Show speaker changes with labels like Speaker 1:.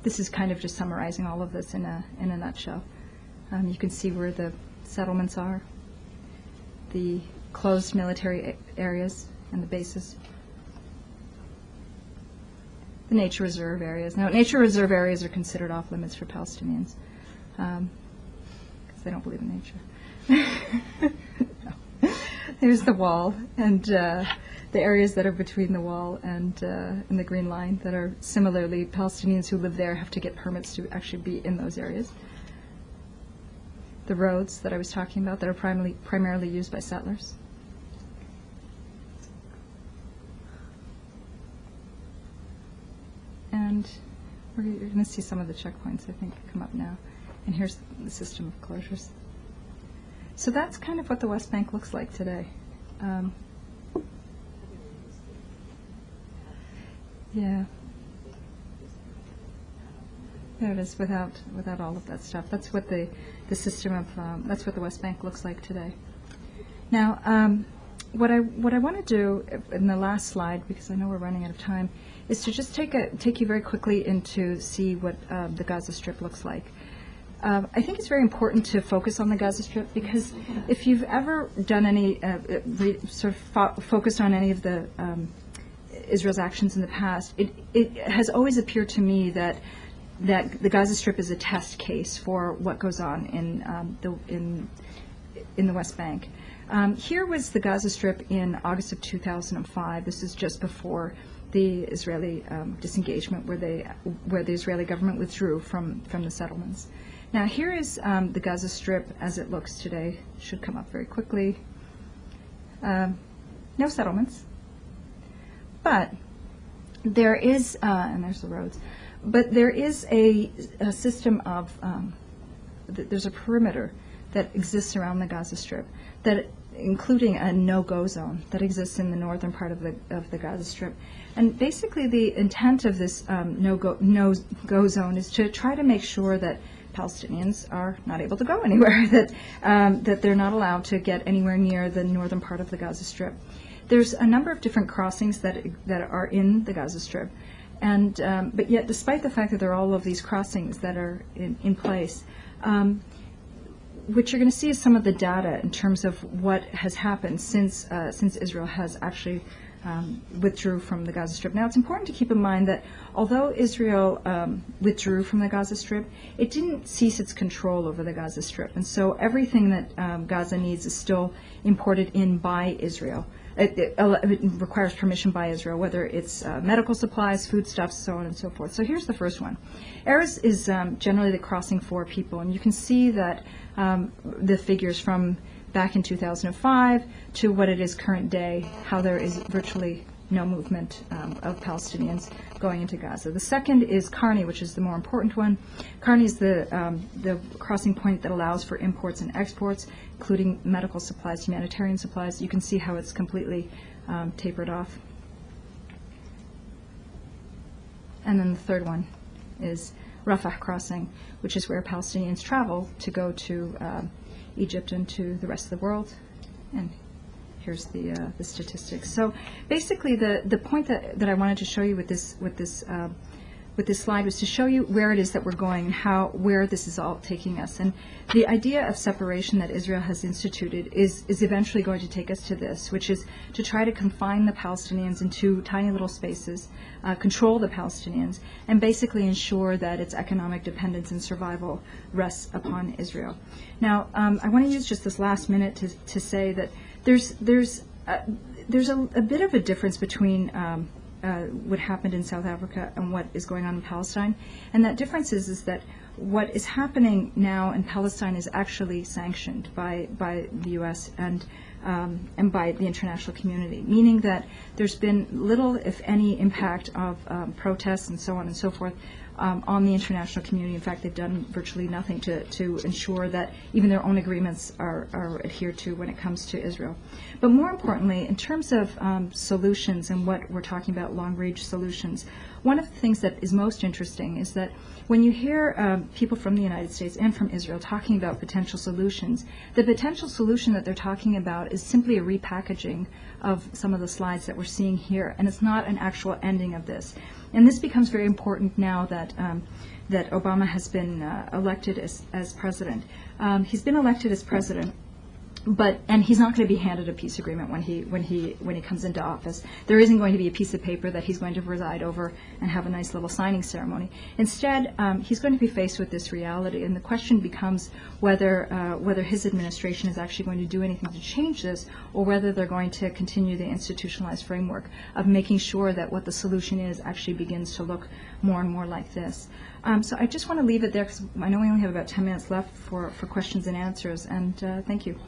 Speaker 1: this is kind of just summarizing all of this in a nutshell. You can see where the settlements are, the closed military areas and the bases, the nature reserve areas. Now, nature reserve areas are considered off limits for Palestinians because they don't believe in nature. No. There's the wall and the areas that are between the wall and the Green Line that are similarly, Palestinians who live there have to get permits to actually be in those areas. The roads that I was talking about that are primarily used by settlers. And you're going to see some of the checkpoints, I think, come up now. And here's the system of closures. So that's kind of what the West Bank looks like today. Yeah. There it is, without all of that stuff. That's what the system of that's what the West Bank looks like today. Now, what I want to do in the last slide, because I know we're running out of time, is to just take you very quickly into see what the Gaza Strip looks like. I think it's very important to focus on the Gaza Strip because if you've ever done any focused on any of the Israel's actions in the past, it has always appeared to me that the Gaza Strip is a test case for what goes on in the West Bank. Here was the Gaza Strip in August of 2005. This is just before the Israeli disengagement, where the Israeli government withdrew from the settlements. Now here is the Gaza Strip as it looks today. Should come up very quickly. No settlements, but there is, and there's the roads. But there is a system of, there's a perimeter that exists around the Gaza Strip, that including a no-go zone that exists in the northern part of the Gaza Strip. And basically the intent of this no-go zone is to try to make sure that Palestinians are not able to go anywhere, that they're not allowed to get anywhere near the northern part of the Gaza Strip. There's a number of different crossings that are in the Gaza Strip. And but yet, despite the fact that there are all of these crossings that are in place, what you're going to see is some of the data in terms of what has happened since Israel has actually withdrew from the Gaza Strip. Now, it's important to keep in mind that although Israel withdrew from the Gaza Strip, it didn't cease its control over the Gaza Strip. And so everything that Gaza needs is still imported in by Israel. It requires permission by Israel, whether it's medical supplies, foodstuffs, so on and so forth. So here's the first one. Erez is generally the crossing for people, and you can see that the figures from back in 2005 to what it is current day, how there is virtually no movement of Palestinians going into Gaza. The second is Karni, which is the more important one. Karni is the crossing point that allows for imports and exports, including medical supplies, humanitarian supplies. You can see how it's completely tapered off. And then the third one is Rafah crossing, which is where Palestinians travel to go to Egypt and to the rest of the world. And here's the statistics. So basically, the point that I wanted to show you with this slide was to show you where it is that we're going and where this is all taking us. And the idea of separation that Israel has instituted is eventually going to take us to this, which is to try to confine the Palestinians into tiny little spaces, control the Palestinians, and basically ensure that its economic dependence and survival rests upon Israel. Now, I want to use just this last minute to say that there's a bit of a difference between what happened in South Africa and what is going on in Palestine, and that difference is that what is happening now in Palestine is actually sanctioned by the U.S. and by the international community, meaning that there's been little, if any, impact of protests and so on and so forth on the international community. In fact, they've done virtually nothing to ensure that even their own agreements are adhered to when it comes to Israel. But more importantly, in terms of solutions and what we're talking about, long-range solutions, one of the things that is most interesting is that when you hear people from the United States and from Israel talking about potential solutions, the potential solution that they're talking about is simply a repackaging of some of the slides that we're seeing here, and it's not an actual ending of this. And this becomes very important now that that Obama has been elected as president. He's been elected as president, and he's not going to be handed a peace agreement when he comes into office. There isn't going to be a piece of paper that he's going to preside over and have a nice little signing ceremony. Instead, he's going to be faced with this reality, and the question becomes whether his administration is actually going to do anything to change this, or whether they're going to continue the institutionalized framework of making sure that what the solution is actually begins to look more and more like this. So I just want to leave it there because I know we only have about 10 minutes left for questions and answers, and thank you.